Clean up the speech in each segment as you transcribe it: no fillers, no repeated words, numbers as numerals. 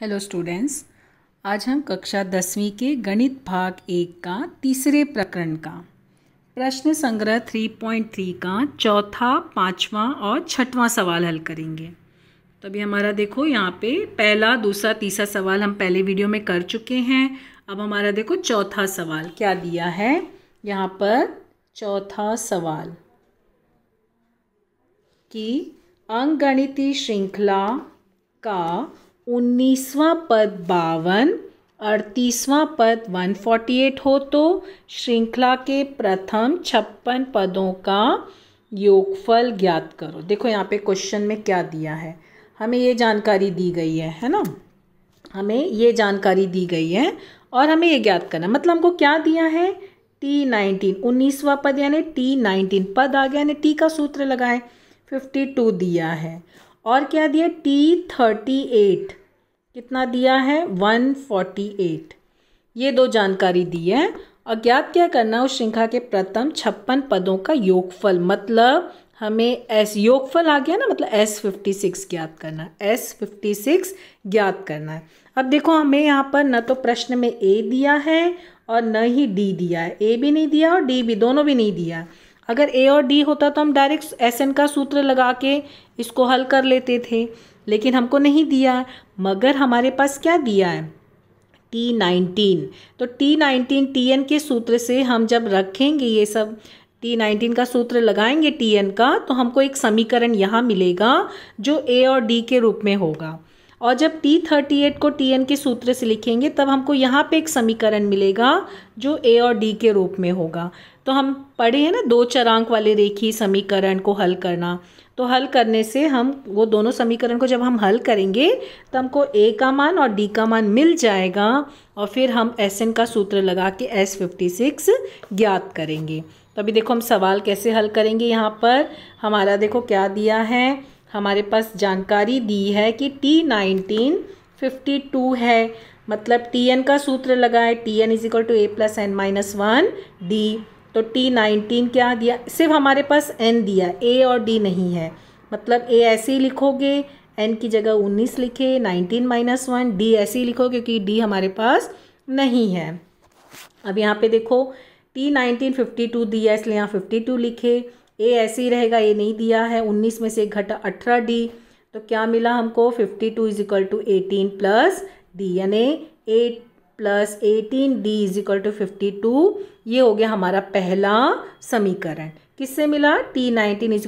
Hello students, आज हम कक्षा 10वीं के गणित भाग 1 का तीसरे प्रकरण का प्रश्न संग्रह 3.3 का चौथा, पांचवा और छठवां सवाल हल करेंगे। तो अभी हमारा देखो यहाँ पे पहला, दूसरा, तीसरा सवाल हम पहले वीडियो में कर चुके हैं। अब हमारा देखो चौथा सवाल क्या दिया है यहाँ पर। चौथा सवाल कि अंकगणितीय श्रृंखला का 19वां पद 52, 38वां पद 148 हो तो श्रृंखला के प्रथम 56 पदों का योगफल ज्ञात करो। देखो यहाँ पे क्वेश्चन में क्या दिया है, हमें ये जानकारी दी गई है ना, हमें ये जानकारी दी गई है और हमें ये ज्ञात करना। मतलब हमको क्या दिया है, T19 19वां पद यानी T19 पद आ गया, यानी T का सूत्र लगाए, 52 दिया है। और क्या दिया, T38 कितना दिया है, 148। ये दो जानकारी दी है। और ज्ञात क्या करना, उस श्रृंखला के प्रथम 56 पदों का योगफल। मतलब हमें S योगफल आ गया ना, मतलब S56 ज्ञात करना है, S56 ज्ञात करना है। अब देखो हमें यहाँ पर न तो प्रश्न में A दिया है और न ही D दिया है। A भी नहीं दिया और D भी, दोनों भी नहीं दिया। अगर A और D होता तो हम डायरेक्ट SN का सूत्र लगा के इसको हल कर लेते थे, लेकिन हमको नहीं दिया। मगर हमारे पास क्या दिया है, T19। तो T19 TN के सूत्र से हम जब रखेंगे, ये सब T19 का सूत्र लगाएंगे TN का, तो हमको एक समीकरण यहाँ मिलेगा जो A और D के रूप में होगा। और जब T38 को TN के सूत्र से लिखेंगे तब हमको यहाँ पे एक समीकरण मिलेगा जो A और D के रूप में होगा। तो हम पढ़े हैं ना, दो चरांक वाले रेखीय समीकरण को हल करना। तो हल करने से हम वो दोनों समीकरण को जब हम हल करेंगे तो हमको A का मान और D का मान मिल जाएगा और फिर हम SN का सूत्र लगा के S56 ज्ञात करेंगे। तो अभी देखो हम सवाल कैसे हल करेंगे। यहाँ पर हमारा देखो क्या दिया है, हमारे पास जानकारी दी है कि T19 52 है। मतलब TN का सूत्र लगाए, TN = A + n - 1 D। तो T19 क्या दिया, सिर्फ हमारे पास N दिया, A और D नहीं है। मतलब A ऐसे ही लिखोगे, N की जगह 19 लिखे, 19 - 1 D ऐसे ही लिखोगे क्योंकि D हमारे पास नहीं है। अब यहाँ पे देखो T19 52 दिया, इसलिए यहाँ 52 लिखे। A ऐसे ही रहेगा, A नहीं दिया है, 19 में से एक घटा 18 D। तो क्या मिला हमको, 52 = 18 + D, यानी 8 + 18 D = 52। ये हो गया हमारा पहला समीकरण। किससे मिला, T19 =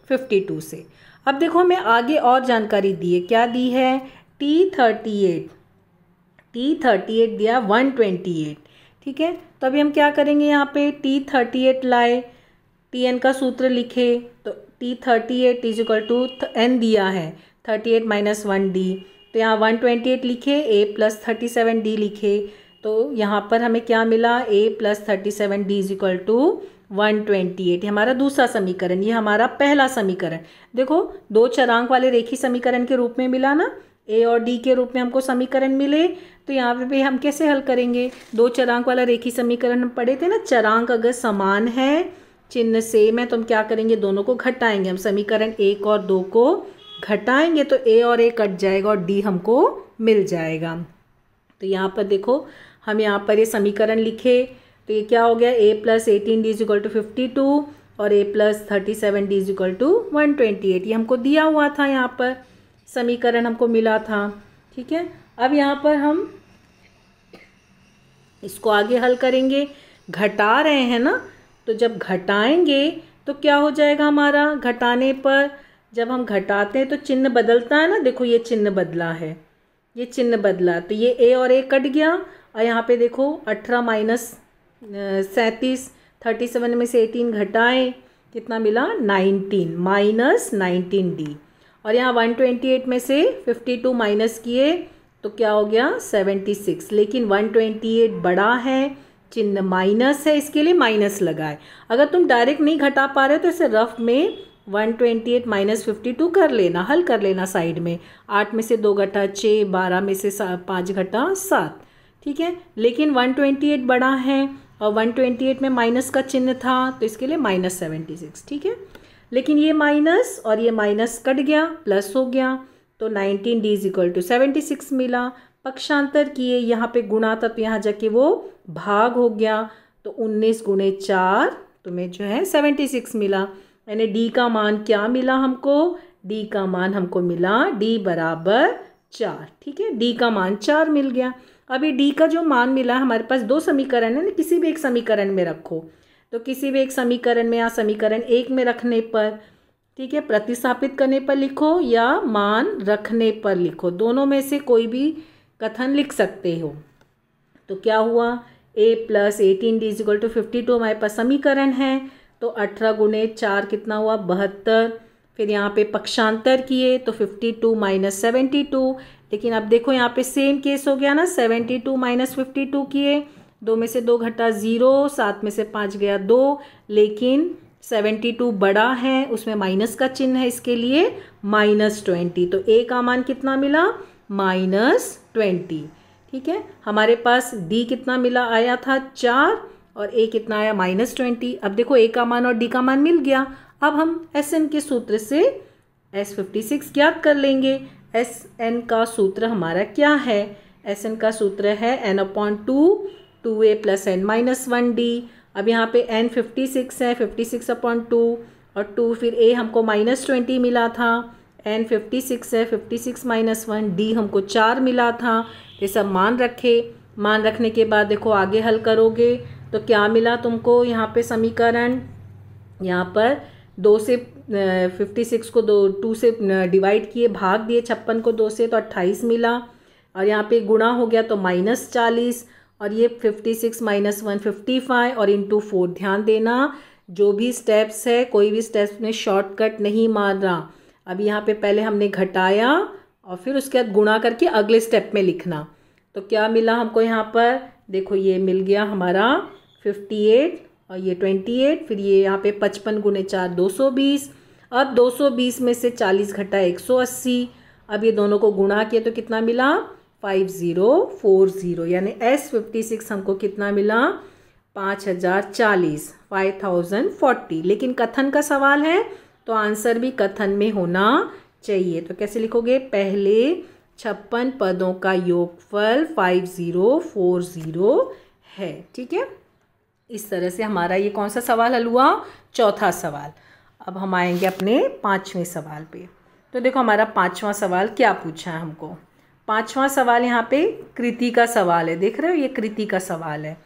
52 से। अब देखो हमें आगे और जानकारी दी है, क्या दी है, T38 दिया 128। ठीक है, तो अभी हम क्या करेंगे, यहाँ पे T38 लाए, TN का सूत्र लिखे। तो T38 = N दिया है, 38 - 1 D। तो यहाँ 128 लिखे, A + 37 D लिखे। तो यहाँ पर हमें क्या मिला, A + 37 D = 128। हमारा दूसरा समीकरण, ये हमारा पहला समीकरण। देखो दो चरांक वाले रेखीय समीकरण के रूप में मिला ना, A और D के रूप में हमको समीकरण मिले। तो यहाँ पे भी हम कैसे हल करेंगे, दो चरांक वाला रेखीय समीकरण हम पढ़े थे ना, चरांक अगर समान है, चिन्ह सेम है, तो हम क्या करेंगे, दोनों को घटाएंगे। हम समीकरण 1 और 2 को घटाएंगे तो A और A कट जाएगा और D हमको मिल जाएगा। तो यहाँ पर देखो हम यहाँ पर ये समीकरण लिखे, तो ये क्या हो गया, A + 18 D = 52 और A + 37 D = 128। ये हमको दिया हुआ था, यहाँ पर समीकरण हमको मिला था। ठीक है, अब यहाँ पर हम इसको आगे हल करेंगे। घटा रहे हैं ना, तो जब घटाएंगे तो क्या हो जाएगा हमारा, घटाने पर जब हम घटाते हैं तो चिन्ह बदलता है ना। देखो ये चिन्ह बदला है, ये चिन्ह बदला, तो ये A और A कट गया। और यहाँ पे देखो 18 - 37, 37 में से 18 घटाएं, कितना मिला, 19 - 19 D। और यहाँ 128 में से 52 माइनस किए तो क्या हो गया, 76। लेकिन 128 बड़ा है, चिन्ह माइनस है, इसके लिए माइनस लगाए। अगर तुम डायरेक्ट नहीं घटा पा रहे हो तो इसे रफ में 128 - 52 कर लेना, हल कर लेना साइड में। 8 में से 2 घटा 6, 12 में से 5 घटा 7। ठीक है, लेकिन 128 बड़ा है और 128 में माइनस का चिन्ह था, तो इसके लिए -76। ठीक है, लेकिन ये माइनस और ये माइनस कट गया, प्लस हो गया। तो 19 डी इज इक्वल टू 76 मिला। पक्षांतर किए, यहाँ पे गुणा था तो यहाँ जाके वो भाग हो गया, तो 19 गुणे 4 तुम्हें जो है 76 मिला। यानी डी का मान क्या मिला हमको, डी का मान हमको मिला डी बराबर 4। ठीक है, डी का मान 4 मिल गया। अभी डी का जो मान मिला, हमारे पास दो समीकरण है ना, किसी भी एक समीकरण में रखो। तो किसी भी एक समीकरण में या समीकरण 1 में रखने पर, ठीक है, प्रतिस्थापित करने पर लिखो या मान रखने पर लिखो, दोनों में से कोई भी कथन लिख सकते हो। तो क्या हुआ, a + 18d = 52 हमारे पास समीकरण है। तो 18 गुणे 4 कितना हुआ, 72। फिर यहाँ पे पक्षांतर किए तो 52 - 72। लेकिन अब देखो यहाँ पे सेम केस हो गया ना, 72 - 52 किए, 2 में से 2 घटा 0, 7 में से 5 गया 2, लेकिन 72 बड़ा है, उसमें माइनस का चिन्ह है, इसके लिए -20। तो a का मान कितना मिला, -20। ठीक है, हमारे पास d कितना मिला आया था 4 और a कितना आया -20। अब देखो a का मान और d का मान मिल गया। अब हम SN के सूत्र से S56 ज्ञात कर लेंगे। SN का सूत्र हमारा क्या है, SN का सूत्र है n/2 2a + n-1d। अब यहाँ पे n 56 है, 56/2 और 2 फिर a हमको -20 मिला था, n 56 है, 56 - 1 d हमको 4 मिला था। ये सब मान रखे, मान रखने के बाद देखो आगे हल करोगे तो क्या मिला तुमको यहाँ पे समीकरण, यहाँ पर 2 से 56 को 2 से डिवाइड किए, भाग दिए 56 को 2 से, तो 28 मिला। और यहाँ पे गुणा हो गया तो -40, और ये 56 - 1 55 और इंटू 4। ध्यान देना, जो भी स्टेप्स है, कोई भी स्टेप्स में शॉर्टकट नहीं मार रहा। अभी यहाँ पे पहले हमने घटाया और फिर उसके बाद गुणा करके अगले स्टेप में लिखना। तो क्या मिला हमको यहाँ पर, देखो ये मिल गया हमारा 58 और ये 28, फिर ये यहाँ पे 55 गुणे 4 220। अब 220 में से 40 घटा 180। अब ये दोनों को गुणा किया तो कितना मिला, 5040, यानी S56 हमको कितना मिला, 5040, 5040। लेकिन कथन का सवाल है तो आंसर भी कथन में होना चाहिए। तो कैसे लिखोगे, पहले 56 पदों का योगफल 5040 है। ठीक है, इस तरह से हमारा ये कौन सा सवाल हल हुआ, चौथा सवाल। अब हम आएंगे अपने 5वें सवाल पे। तो देखो हमारा 5वां सवाल क्या पूछा है हमको। 5वां सवाल यहाँ पे कृति का सवाल है, देख रहे हो, ये कृति का सवाल है।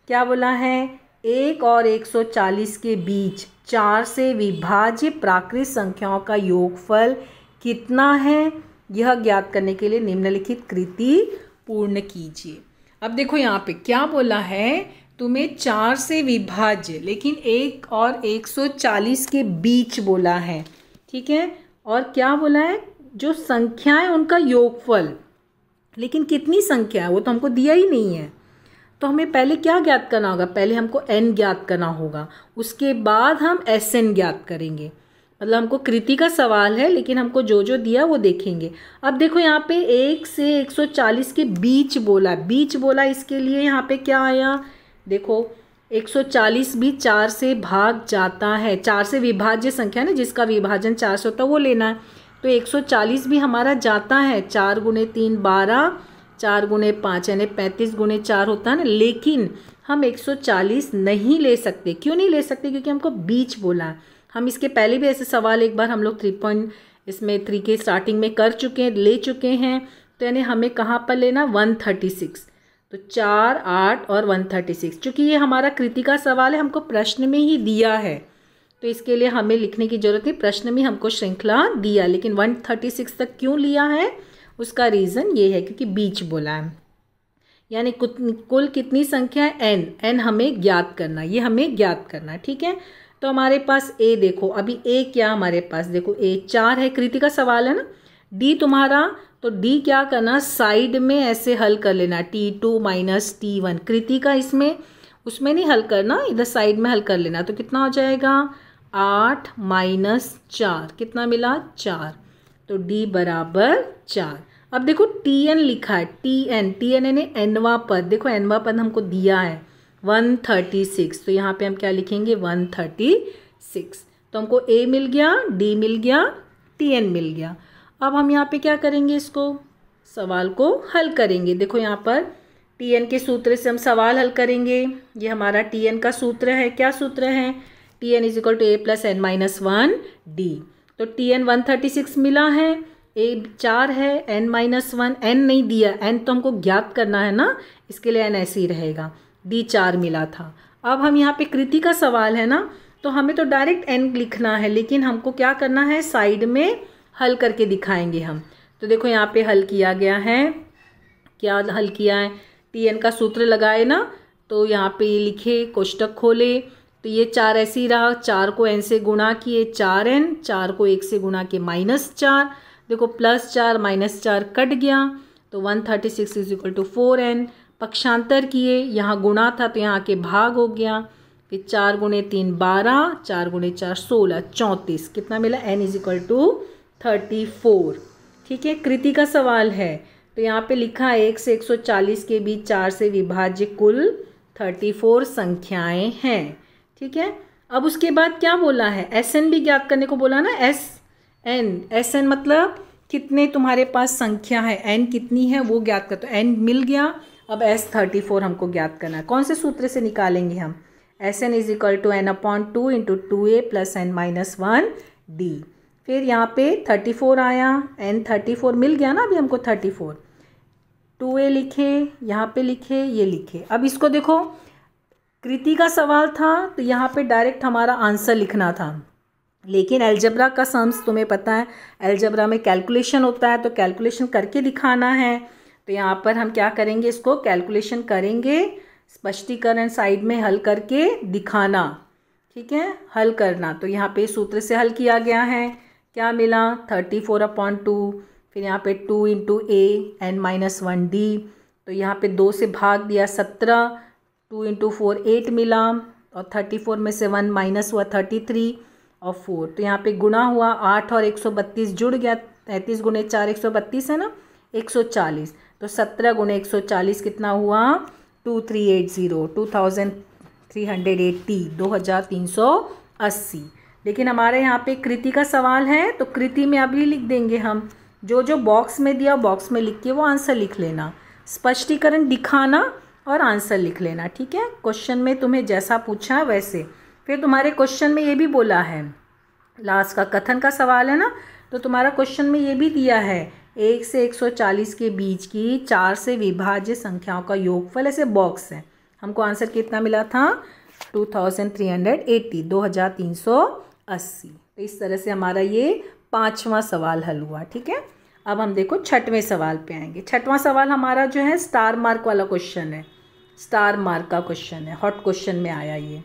क्या बोला है, 1 और 140 के बीच 4 से विभाज्य प्राकृत संख्याओं का योगफल कितना है, यह ज्ञात करने के लिए निम्नलिखित कृति पूर्ण कीजिए। अब देखो यहाँ पे क्या बोला है, तुम्हें 4 से विभाज्य, लेकिन 1 और 140 के बीच बोला है। ठीक है, और क्या बोला है, जो संख्याएं उनका योगफल, लेकिन कितनी संख्या है वो तो हमको दिया ही नहीं है। तो हमें पहले क्या ज्ञात करना होगा, पहले हमको n ज्ञात करना होगा, उसके बाद हम SN ज्ञात करेंगे। मतलब हमको कृति का सवाल है, लेकिन हमको जो जो दिया वो देखेंगे। अब देखो यहाँ पे 1 से 140 के बीच बोला, बीच बोला, इसके लिए यहाँ पे क्या आया, देखो 140 भी 4 से भाग जाता है, 4 से विभाज्य संख्या ना, जिसका विभाजन 4 से होता है वो लेना है। तो 140 भी हमारा जाता है, 4 गुणे 3 12, 4 गुणे 5 यानी 35 गुणे 4 होता है ना। लेकिन हम 140 नहीं ले सकते। क्यों नहीं ले सकते, क्योंकि हमको बीच बोला है। हम इसके पहले भी ऐसे सवाल एक बार हम लोग 3 के स्टार्टिंग में कर चुके हैं, ले चुके हैं। तो यानी हमें कहाँ पर लेना, 136। तो 4 8 और 136, चूँकि ये हमारा कृति का सवाल है, हमको प्रश्न में ही दिया है, तो इसके लिए हमें लिखने की ज़रूरत नहीं, प्रश्न में हमको श्रृंखला दिया। लेकिन 136 तक क्यों लिया है, उसका रीज़न ये है क्योंकि बीच बोला है। यानी कुल कितनी संख्या है, n हमें ज्ञात करना, ये हमें ज्ञात करना है। ठीक है, तो हमारे पास a देखो, अभी a क्या हमारे पास, देखो a 4 है, कृति का सवाल है ना। d तुम्हारा, तो d क्या करना, साइड में ऐसे हल कर लेना, t2 - t1, कृति का इसमें उसमें नहीं हल करना, इधर साइड में हल कर लेना। तो कितना हो जाएगा, 8 - 4 कितना मिला, 4। तो d बराबर 4। अब देखो tn लिखा है, tn यानी nवां पद, देखो nवां पद हमको दिया है 136, तो यहाँ पे हम क्या लिखेंगे, 136। तो हमको a मिल गया, d मिल गया, tn मिल गया। अब हम यहाँ पे क्या करेंगे, इसको सवाल को हल करेंगे। देखो यहाँ पर टी एन के सूत्र से हम सवाल हल करेंगे। ये हमारा टी एन का सूत्र है। क्या सूत्र है? T n is equal to a plus n minus one d. तो टी एन 136 मिला है, ए 4 है, एन माइनस वन, एन नहीं दिया, एन तो हमको ज्ञात करना है ना, इसके लिए एन ऐसे ही रहेगा। डी 4 मिला था। अब हम यहाँ पे कृति का सवाल है ना, तो हमें तो डायरेक्ट एन लिखना है, लेकिन हमको क्या करना है, साइड में हल करके दिखाएंगे हम। तो देखो यहाँ पे हल किया गया है। क्या हल किया है? टी एन का सूत्र लगाए ना, तो यहाँ पे ये लिखे, कोष्टक खोले, तो ये 4 ऐसे ही रहा। 4 को n से गुणा किए 4n, 4 को 1 से गुणा किए -4। देखो +4 -4 कट गया, तो 136 इज इक्वल टू 4n। पक्षांतर किए, यहाँ गुणा था तो यहाँ के भाग हो गया। फिर 4 गुणे 3 12, 4 गुणे 4 16, 34। कितना मिला? n is equal to 34। ठीक है, कृति का सवाल है। तो यहाँ पे लिखा है 1 से 140 के बीच 4 से विभाज्य कुल 34 संख्याएं हैं। ठीक है, अब उसके बाद क्या बोला है? एस एन भी ज्ञात करने को बोला ना, एस एन मतलब कितने तुम्हारे पास संख्या है, एन कितनी है वो ज्ञात कर। तो एन मिल गया। अब S34 हमको ज्ञात करना है। कौन से सूत्र से निकालेंगे हम? S n is equal to n/2 into 2a plus n minus 1 d. फिर यहाँ पे 34 आया, n 34 मिल गया ना अभी हमको 34। 2a लिखे, यहाँ पे लिखे, ये लिखे। अब इसको देखो, कृति का सवाल था तो यहाँ पे डायरेक्ट हमारा आंसर लिखना था, लेकिन अलजेब्रा का सम्स तुम्हें पता है, अलजेब्रा में कैलकुलेशन होता है, तो कैलकुलेशन करके दिखाना है। तो यहाँ पर हम क्या करेंगे, इसको कैलकुलेशन करेंगे, स्पष्टीकरण साइड में हल करके दिखाना। ठीक है, हल करना। तो यहाँ पे सूत्र से हल किया गया है। क्या मिला? 34/2। फिर यहाँ पे 2 into A N minus 1 D. तो यहाँ पे 2 से भाग दिया 17, 2 इंटू 4 8 मिला, और 34 में से 1 माइनस हुआ 33 और 4। तो यहाँ पे गुणा हुआ, 8 और 132 जुड़ गया, 33 गुणे 4 132 है ना, 140। तो 17 गुणे 140 कितना हुआ? 2380, 2380, 2380। लेकिन हमारे यहाँ पे कृति का सवाल है, तो कृति में अभी लिख देंगे हम, जो जो बॉक्स में दिया बॉक्स में लिख के वो आंसर लिख लेना, स्पष्टीकरण दिखाना और आंसर लिख लेना। ठीक है, क्वेश्चन में तुम्हें जैसा पूछा वैसे। फिर तुम्हारे क्वेश्चन में ये भी बोला है, लास्ट का कथन का सवाल है ना, तो तुम्हारा क्वेश्चन में ये भी दिया है 1 से 140 के बीच की 4 से विभाज्य संख्याओं का योगफल, ऐसे बॉक्स है। हमको आंसर कितना मिला था? 2380, 2380। तो इस तरह से हमारा ये 5वां सवाल हल हुआ। ठीक है, अब हम देखो 6वें सवाल पे आएंगे। 6वां सवाल हमारा जो है स्टार मार्क वाला क्वेश्चन है, स्टार मार्क का क्वेश्चन है, हॉट क्वेश्चन में आया ये।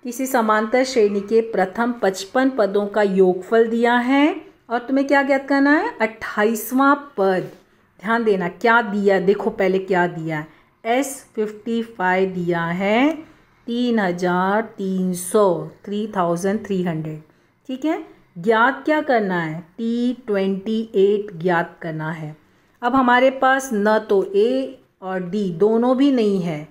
किसी समांतर श्रेणी के प्रथम 55 पदों का योगफल दिया है और तुम्हें क्या ज्ञात करना है? 28वां पद। ध्यान देना क्या दिया, देखो पहले क्या दिया है। S55 दिया है 3300। ठीक है, ज्ञात क्या करना है? T28 ज्ञात करना है। अब हमारे पास न तो A और D दोनों भी नहीं है,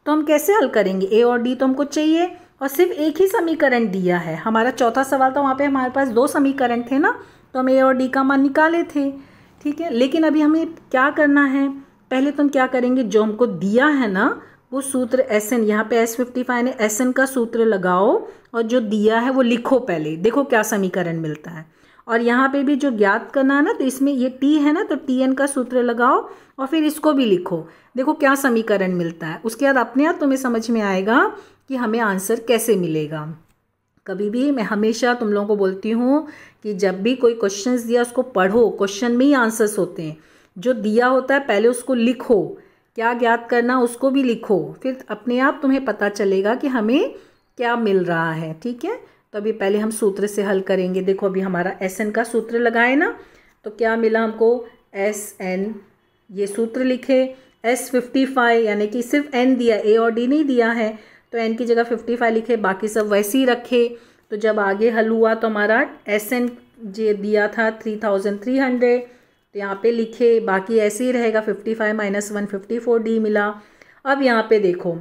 तो हम कैसे हल करेंगे? A और D तो हमको चाहिए, और सिर्फ एक ही समीकरण दिया है। हमारा चौथा सवाल था, वहाँ पे हमारे पास 2 समीकरण थे ना, तो हम A और D का मान निकाले थे। ठीक है, लेकिन अभी हमें क्या करना है? पहले तो हम क्या करेंगे, जो हमको दिया है ना वो सूत्र एस एन, यहाँ पे S55 ने एस एन का सूत्र लगाओ और जो दिया है वो लिखो पहले, देखो क्या समीकरण मिलता है। और यहाँ पे भी जो ज्ञात करना है ना, तो इसमें ये टी है ना, तो टी एन का सूत्र लगाओ और फिर इसको भी लिखो, देखो क्या समीकरण मिलता है। उसके बाद अपने आप तुम्हें समझ में आएगा कि हमें आंसर कैसे मिलेगा। कभी भी मैं हमेशा तुम लोगों को बोलती हूँ कि जब भी कोई क्वेश्चंस दिया उसको पढ़ो, क्वेश्चन में ही आंसर्स होते हैं। जो दिया होता है पहले उसको लिखो, क्या ज्ञात करना उसको भी लिखो, फिर अपने आप तुम्हें पता चलेगा कि हमें क्या मिल रहा है। ठीक है, तो अभी पहले हम सूत्र से हल करेंगे। देखो अभी हमारा एस एन का सूत्र लगाए ना, तो क्या मिला हमको? एस एन, ये सूत्र लिखे, S55 यानी कि सिर्फ n दिया, A और D नहीं दिया है, तो n की जगह 55 लिखे, बाकी सब वैसे ही रखे। तो जब आगे हल हुआ तो हमारा एस एन जो दिया था 3300, तो यहाँ पे लिखे, बाकी ऐसे ही रहेगा, 55 माइनस 1 54D मिला। अब यहाँ पे देखो,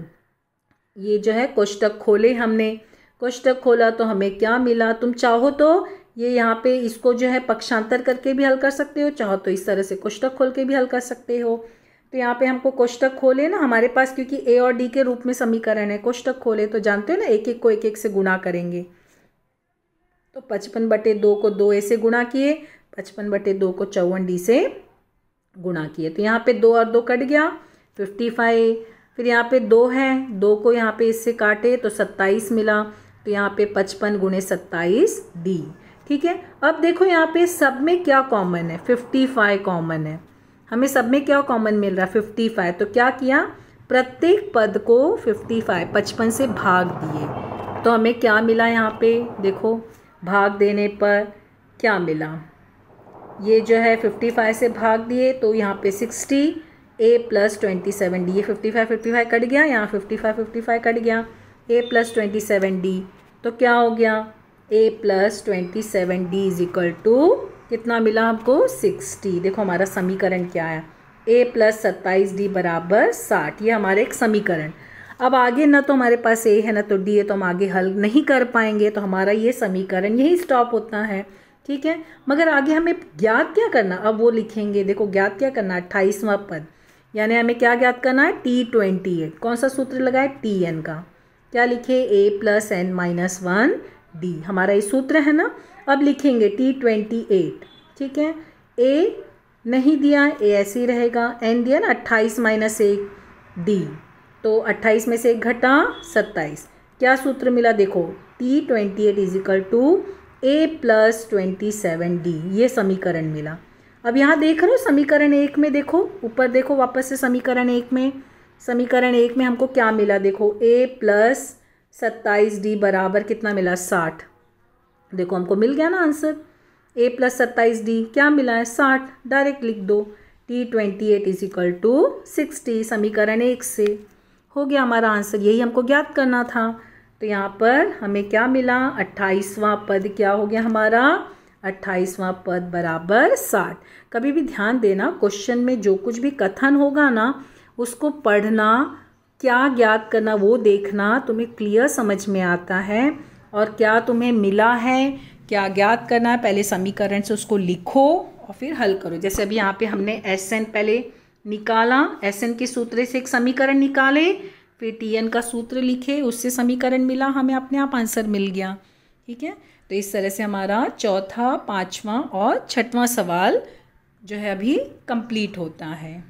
ये जो है कोष्टक खोले हमने, कोष्टक खोला तो हमें क्या मिला? तुम चाहो तो ये यहाँ पे इसको जो है पक्षांतर करके भी हल कर सकते हो, चाहो तो इस तरह से कोष्टक खोल के भी हल कर सकते हो। तो यहाँ पे हमको कोष्टक खोले ना, हमारे पास क्योंकि ए और डी के रूप में समीकरण है, कोष्टक खोले तो जानते हो ना एक एक को एक एक से गुणा करेंगे। तो 55/2 को 2a से गुणा किए, 55/2 को 54d से गुणा किए। तो यहाँ पे 2 और 2 कट गया, 55। फिर यहाँ पे 2 है, 2 को यहाँ पे इससे काटे तो 27 मिला। तो यहाँ पे 55 × 27d। ठीक है, अब देखो यहाँ पे सब में क्या कॉमन है, 55 कॉमन है। हमें सब में क्या कॉमन मिल रहा है, 55। तो क्या किया, प्रत्येक पद को 55 से भाग दिए। तो हमें क्या मिला यहाँ पे, देखो भाग देने पर क्या मिला, ये जो है 55 से भाग दिए तो यहाँ पे 60 a + 27d, ये 55 कट गया, यहाँ 55 कट गया, a + 27d। तो क्या हो गया, a + 27d = कितना मिला हमको, 60। देखो हमारा समीकरण क्या है, a + 27d = 60। ये हमारे एक समीकरण। अब आगे ना तो हमारे पास a है ना तो d है, तो हम आगे हल नहीं कर पाएंगे, तो हमारा ये समीकरण यही स्टॉप होता है। ठीक है, मगर आगे हमें ज्ञात क्या करना, अब वो लिखेंगे। देखो ज्ञात क्या करना, 28वां पद, यानी हमें क्या ज्ञात करना है, T28। कौन सा सूत्र लगाए, Tn का। क्या लिखे, a + n - 1d, हमारा ये सूत्र है ना। अब लिखेंगे T28। ठीक है, a नहीं दिया, a ऐसे ही रहेगा, n दिया ना, 28 - 1 d, तो 28 में से 1 घटा 27। क्या सूत्र मिला, देखो T28 = a + 27d, ये समीकरण मिला। अब यहाँ देख रहे हो समीकरण 1 में, देखो ऊपर देखो वापस से समीकरण 1 में, समीकरण 1 में हमको क्या मिला, देखो a + 27d बराबर कितना मिला, 60। देखो हमको मिल गया ना आंसर, a + 27d क्या मिला है, 60। डायरेक्ट लिख दो, T28 = 60, समीकरण 1 से हो गया हमारा आंसर। यही हमको ज्ञात करना था। तो यहाँ पर हमें क्या मिला, 28वां पद क्या हो गया हमारा, 28वां पद = 60। कभी भी ध्यान देना, क्वेश्चन में जो कुछ भी कथन होगा ना उसको पढ़ना, क्या ज्ञात करना वो देखना, तुम्हें क्लियर समझ में आता है और क्या तुम्हें मिला है, क्या ज्ञात करना है। पहले समीकरण से उसको लिखो और फिर हल करो। जैसे अभी यहाँ पे हमने Sn पहले निकाला, Sn के सूत्र से एक समीकरण निकाले, फिर Tn का सूत्र लिखे, उससे समीकरण मिला, हमें अपने आप आंसर मिल गया। ठीक है, तो इस तरह से हमारा चौथा, 5वां और 6वां सवाल जो है अभी कंप्लीट होता है।